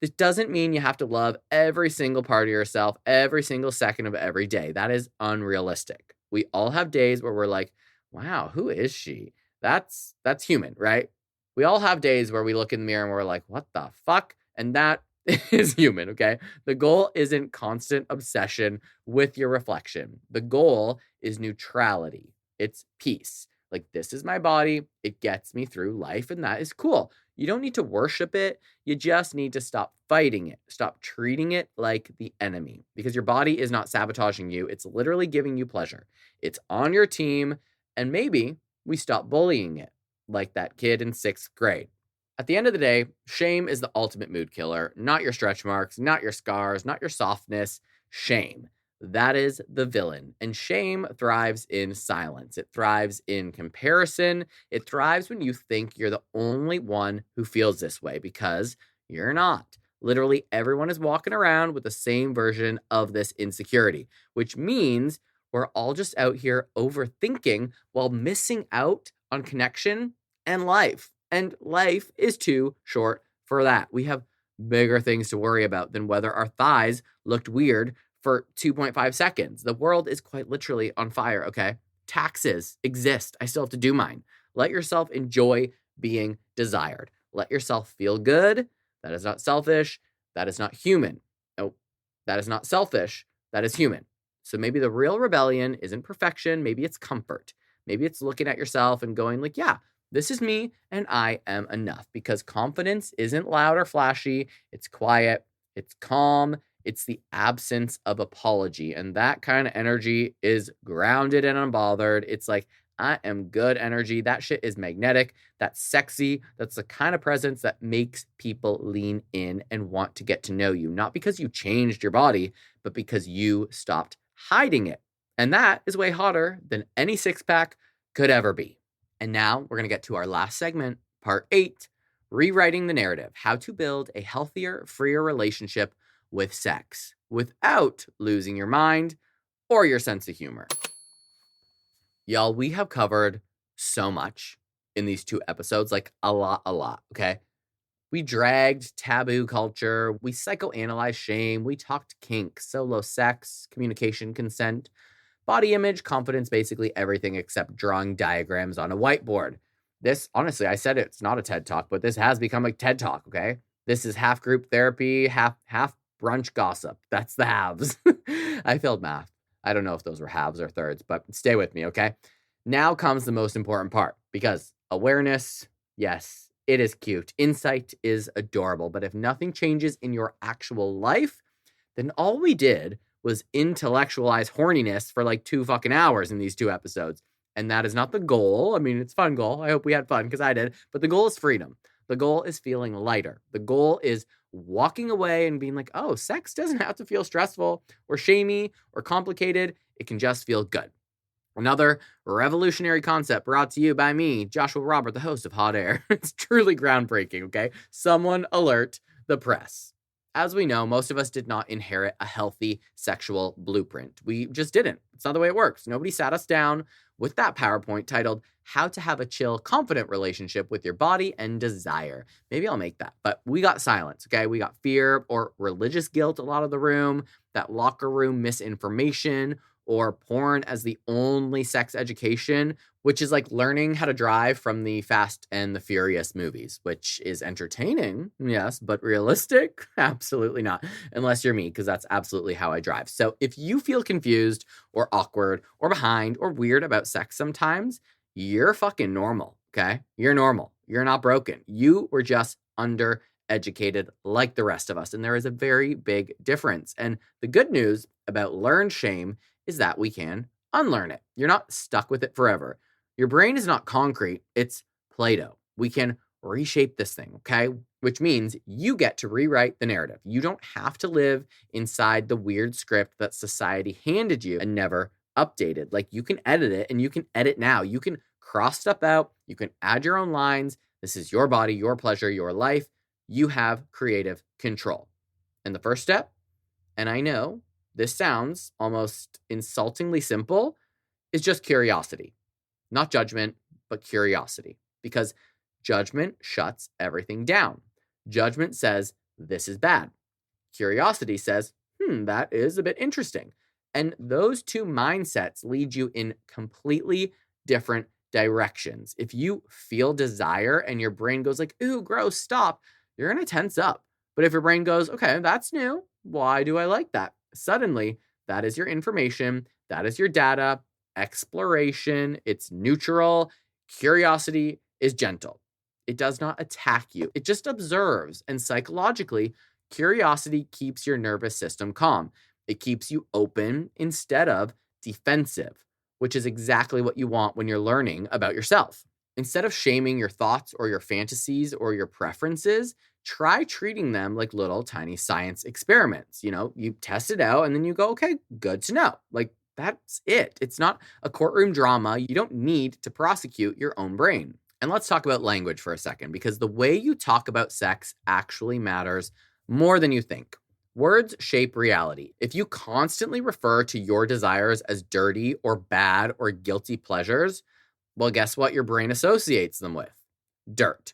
this doesn't mean you have to love every single part of yourself every single second of every day. That is unrealistic. We all have days where we're like, wow, who is she? That's human, right? We all have days where we look in the mirror and we're like, what the fuck? And that is human, okay? The goal isn't constant obsession with your reflection. The goal is neutrality. It's peace. Like, this is my body. It gets me through life, and that is cool. You don't need to worship it. You just need to stop fighting it. Stop treating it like the enemy, because your body is not sabotaging you. It's literally giving you pleasure. It's on your team, and maybe we stop bullying it like that kid in 6th grade. At the end of the day, shame is the ultimate mood killer. Not your stretch marks, not your scars, not your softness. Shame. That is the villain. And shame thrives in silence. It thrives in comparison. It thrives when you think you're the only one who feels this way, because you're not. Literally everyone is walking around with the same version of this insecurity, which means we're all just out here overthinking while missing out on connection and life. And life is too short for that. We have bigger things to worry about than whether our thighs looked weird for 2.5 seconds. The world is quite literally on fire, okay? Taxes exist. I still have to do mine. Let yourself enjoy being desired. Let yourself feel good. That is not selfish. That is not human. No, that is not selfish. That is human. So maybe the real rebellion isn't perfection. Maybe it's comfort. Maybe it's looking at yourself and going like, yeah, this is me and I am enough. Because confidence isn't loud or flashy. It's quiet. It's calm. It's the absence of apology. And that kind of energy is grounded and unbothered. It's like, I am good energy. That shit is magnetic. That's sexy. That's the kind of presence that makes people lean in and want to get to know you. Not because you changed your body, but because you stopped hiding it. And that is way hotter than any 6-pack could ever be. And now we're going to get to our last segment, part 8, rewriting the narrative, how to build a healthier, freer relationship with sex without losing your mind or your sense of humor. Y'all, we have covered so much in these 2 episodes, like a lot, okay? We dragged taboo culture, we psychoanalyzed shame, we talked kink, solo sex, communication, consent, body image, confidence, basically everything except drawing diagrams on a whiteboard. This, honestly, I said it's not a TED Talk, but this has become a TED Talk, okay? This is half group therapy, half brunch gossip. That's the halves. I failed math. I don't know if those were halves or thirds, but stay with me, okay? Now comes the most important part, because awareness, yes, it is cute. Insight is adorable. But if nothing changes in your actual life, then all we did was intellectualize horniness for like 2 fucking hours in these 2 episodes. And that is not the goal. I mean, it's a fun goal. I hope we had fun, because I did. But the goal is freedom. The goal is feeling lighter. The goal is walking away and being like, oh, sex doesn't have to feel stressful or shamey or complicated. It can just feel good. Another revolutionary concept brought to you by me, Joshua Robert, the host of Hot Air. It's truly groundbreaking, okay? Someone alert the press. As we know, most of us did not inherit a healthy sexual blueprint. We just didn't. It's not the way it works. Nobody sat us down with that PowerPoint titled, How to Have a Chill, Confident Relationship with Your Body and Desire. Maybe I'll make that. But we got silence, okay? We got fear or religious guilt a lot of the room, that locker room misinformation, or porn as the only sex education, which is like learning how to drive from the Fast and the Furious movies, which is entertaining, yes, but realistic? Absolutely not, unless you're me, because that's absolutely how I drive. So if you feel confused or awkward or behind or weird about sex sometimes, you're fucking normal, okay? You're normal. You're not broken. You were just undereducated like the rest of us, and there is a very big difference. And the good news about learned shame is that we can unlearn it. You're not stuck with it forever. Your brain is not concrete, it's Play-Doh. We can reshape this thing, okay? Which means you get to rewrite the narrative. You don't have to live inside the weird script that society handed you and never updated. Like, you can edit it, and you can edit now. You can cross stuff out. You can add your own lines. This is your body, your pleasure, your life. You have creative control. And the first step, and I know this sounds almost insultingly simple, is just curiosity. Not judgment, but curiosity. Because judgment shuts everything down. Judgment says, this is bad. Curiosity says, that is a bit interesting. And those two mindsets lead you in completely different directions. If you feel desire and your brain goes like, ooh, gross, stop, you're going to tense up. But if your brain goes, okay, that's new. Why do I like that? Suddenly, that is your information. That is your data. Exploration, it's neutral. Curiosity is gentle. It does not attack you. It just observes. And psychologically, curiosity keeps your nervous system calm. It keeps you open instead of defensive, which is exactly what you want when you're learning about yourself. Instead of shaming your thoughts or your fantasies or your preferences, try treating them like little tiny science experiments. You test it out and then you go, okay, good to know. Like, that's it. It's not a courtroom drama. You don't need to prosecute your own brain. And let's talk about language for a second, because the way you talk about sex actually matters more than you think. Words shape reality. If you constantly refer to your desires as dirty or bad or guilty pleasures, well, guess what your brain associates them with? Dirt,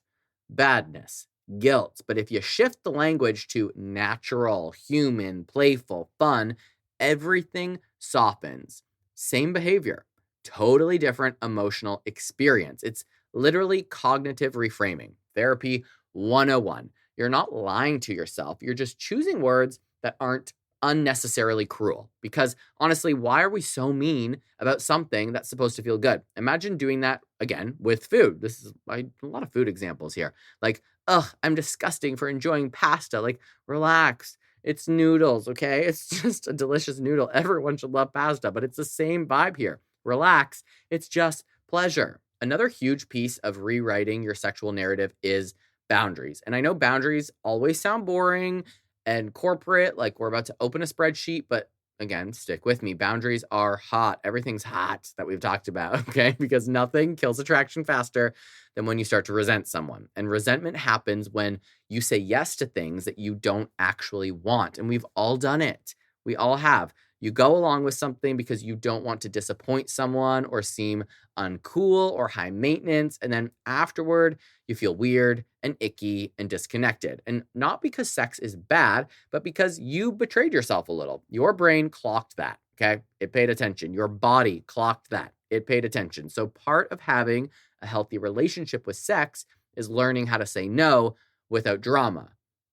badness, guilt. But if you shift the language to natural, human, playful, fun, everything softens. Same behavior, totally different emotional experience. It's literally cognitive reframing. Therapy 101. You're not lying to yourself. You're just choosing words that aren't unnecessarily cruel. Because honestly, why are we so mean about something that's supposed to feel good? Imagine doing that again with food. This is a lot of food examples here. Like, ugh, I'm disgusting for enjoying pasta. Like, relax. It's noodles, okay? It's just a delicious noodle. Everyone should love pasta, but it's the same vibe here. Relax. It's just pleasure. Another huge piece of rewriting your sexual narrative is boundaries. And I know boundaries always sound boring and corporate, like we're about to open a spreadsheet, but again, stick with me. Boundaries are hot. Everything's hot that we've talked about, okay? Because nothing kills attraction faster than when you start to resent someone. And resentment happens when you say yes to things that you don't actually want. And we've all done it. We all have. You go along with something because you don't want to disappoint someone or seem uncool or high maintenance. And then afterward, you feel weird and icky and disconnected. And not because sex is bad, but because you betrayed yourself a little. Your brain clocked that, okay? It paid attention. Your body clocked that. It paid attention. So part of having a healthy relationship with sex is learning how to say no without drama.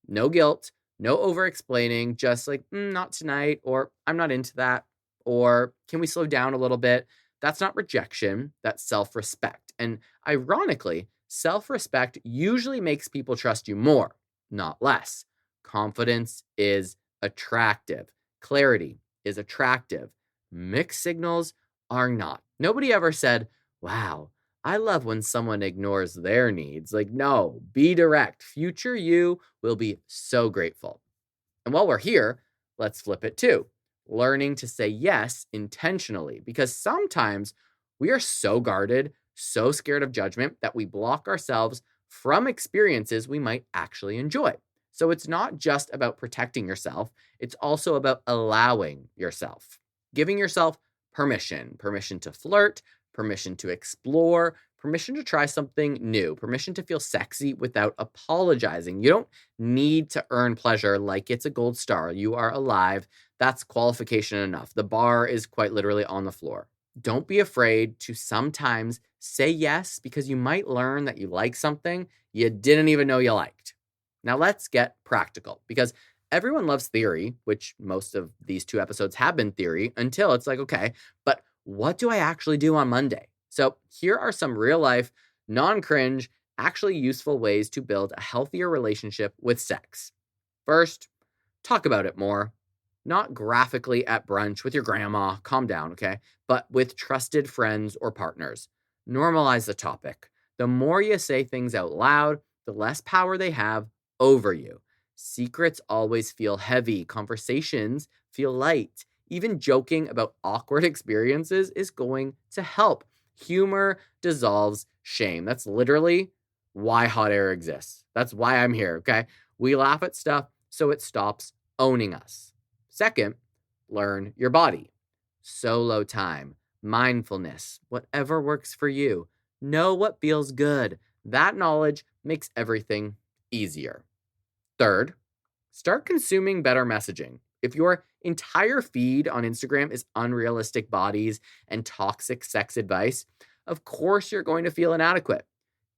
No guilt. No over-explaining, just like, not tonight, or I'm not into that, or can we slow down a little bit? That's not rejection, that's self-respect. And ironically, self-respect usually makes people trust you more, not less. Confidence is attractive. Clarity is attractive. Mixed signals are not. Nobody ever said, wow, I love when someone ignores their needs. Like, no, be direct. Future you will be so grateful. And while we're here, let's flip it too. learning to say yes intentionally, because sometimes we are so guarded, so scared of judgment that we block ourselves from experiences we might actually enjoy. So it's not just about protecting yourself, it's also about allowing yourself, giving yourself permission to flirt, permission to explore, permission to try something new, permission to feel sexy without apologizing. You don't need to earn pleasure like it's a gold star. You are alive. That's qualification enough. The bar is quite literally on the floor. Don't be afraid to sometimes say yes, because you might learn that you like something you didn't even know you liked. Now let's get practical, because everyone loves theory, which most of these 2 episodes have been theory, until it's like, okay, but what do I actually do on Monday? So here are some real life, non-cringe, actually useful ways to build a healthier relationship with sex. First, talk about it more. Not graphically at brunch with your grandma, calm down, okay? But with trusted friends or partners. Normalize the topic. The more you say things out loud, the less power they have over you. Secrets always feel heavy. Conversations feel light. Even joking about awkward experiences is going to help. Humor dissolves shame. That's literally why hot air exists. That's why I'm here, okay? We laugh at stuff so it stops owning us. Second, learn your body. Solo time, mindfulness, whatever works for you. Know what feels good. That knowledge makes everything easier. Third, start consuming better messaging. If your entire feed on Instagram is unrealistic bodies and toxic sex advice, of course you're going to feel inadequate.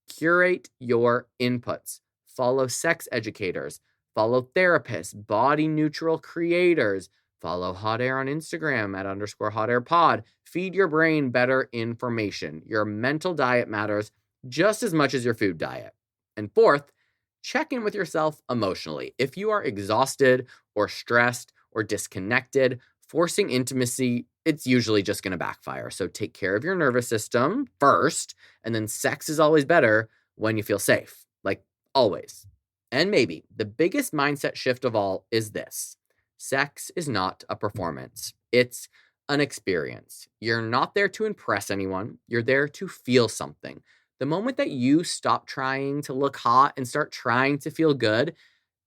Curate your inputs. Follow sex educators. Follow therapists, body neutral creators. Follow Hot Air on Instagram at _HotAirPod. Feed your brain better information. Your mental diet matters just as much as your food diet. And fourth, check in with yourself emotionally. If you are exhausted or stressed or disconnected, forcing intimacy, it's usually just going to backfire. So take care of your nervous system first, and then sex is always better when you feel safe, like always. And maybe the biggest mindset shift of all is this: sex is not a performance. It's an experience. You're not there to impress anyone. You're there to feel something. The moment that you stop trying to look hot and start trying to feel good,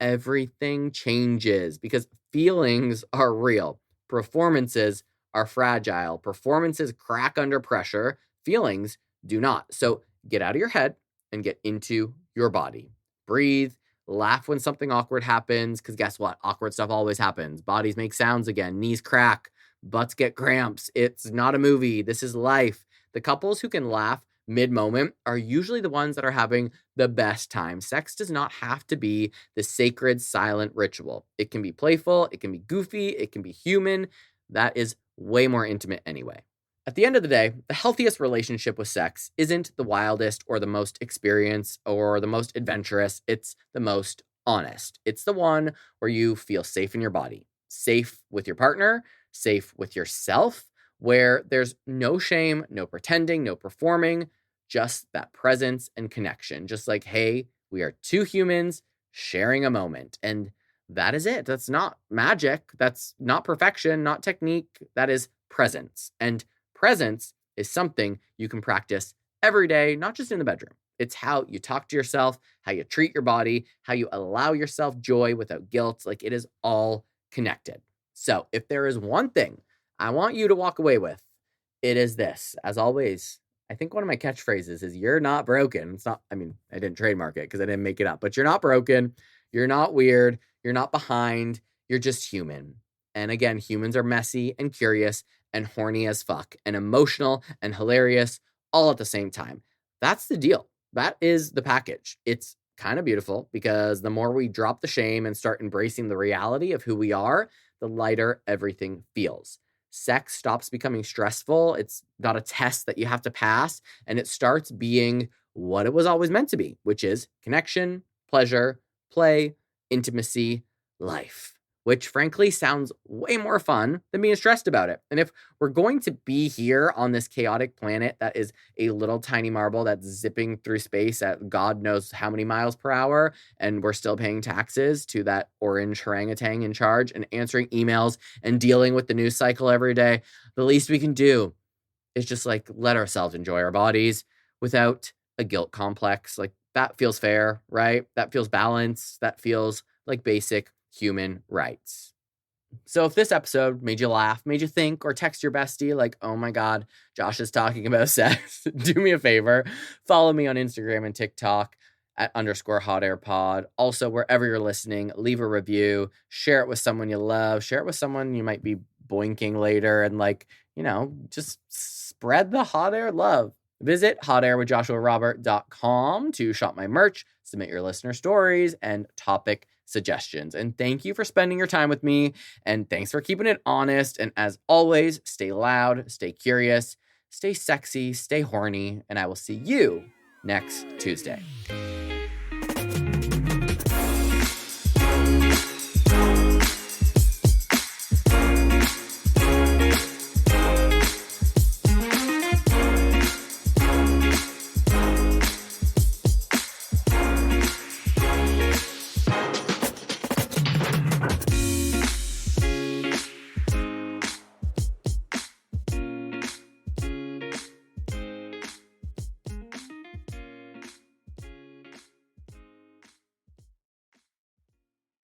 everything changes, because feelings are real. Performances are fragile. Performances crack under pressure. Feelings do not. So get out of your head and get into your body. Breathe. Laugh when something awkward happens, because guess what? Awkward stuff always happens. Bodies make sounds again. Knees crack. Butts get cramps. It's not a movie. This is life. The couples who can laugh mid-moment are usually the ones that are having the best time. Sex does not have to be the sacred, silent ritual. It can be playful. It can be goofy. It can be human. That is way more intimate anyway. At the end of the day, the healthiest relationship with sex isn't the wildest or the most experienced or the most adventurous. It's the most honest. It's the one where you feel safe in your body, safe with your partner, safe with yourself, where there's no shame, no pretending, no performing, just that presence and connection. Just like, hey, we are 2 humans sharing a moment. And that is it. That's not magic. That's not perfection, not technique. That is presence. And presence is something you can practice every day, not just in the bedroom. It's how you talk to yourself, how you treat your body, how you allow yourself joy without guilt. Like, it is all connected. So if there is one thing I want you to walk away with, it is this. As always, I think one of my catchphrases is, you're not broken. It's not, I mean, I didn't trademark it because I didn't make it up, but you're not broken. You're not weird. You're not behind. You're just human. And again, humans are messy and curious and horny as fuck and emotional and hilarious all at the same time. That's the deal. That is the package. It's kind of beautiful, because the more we drop the shame and start embracing the reality of who we are, the lighter everything feels. Sex stops becoming stressful. It's not a test that you have to pass, and it starts being what it was always meant to be, which is connection, pleasure, play, intimacy, life. which frankly sounds way more fun than being stressed about it. And if we're going to be here on this chaotic planet that is a little tiny marble that's zipping through space at God knows how many miles per hour, and we're still paying taxes to that orange orangutan in charge and answering emails and dealing with the news cycle every day, the least we can do is just like let ourselves enjoy our bodies without a guilt complex. Like that feels fair, right? That feels balanced. That feels like basic human rights. So if this episode made you laugh, made you think, or text your bestie like, oh my God, Josh is talking about sex, do me a favor. Follow me on Instagram and TikTok at _hotairpod. Also, wherever you're listening, leave a review, share it with someone you love, share it with someone you might be boinking later, and just spread the hot air love. Visit hotairwithjoshuarobert.com to shop my merch, submit your listener stories, and topic suggestions. And thank you for spending your time with me, and thanks for keeping it honest. And as always, stay loud, stay curious, stay sexy, stay horny, and I will see you next Tuesday.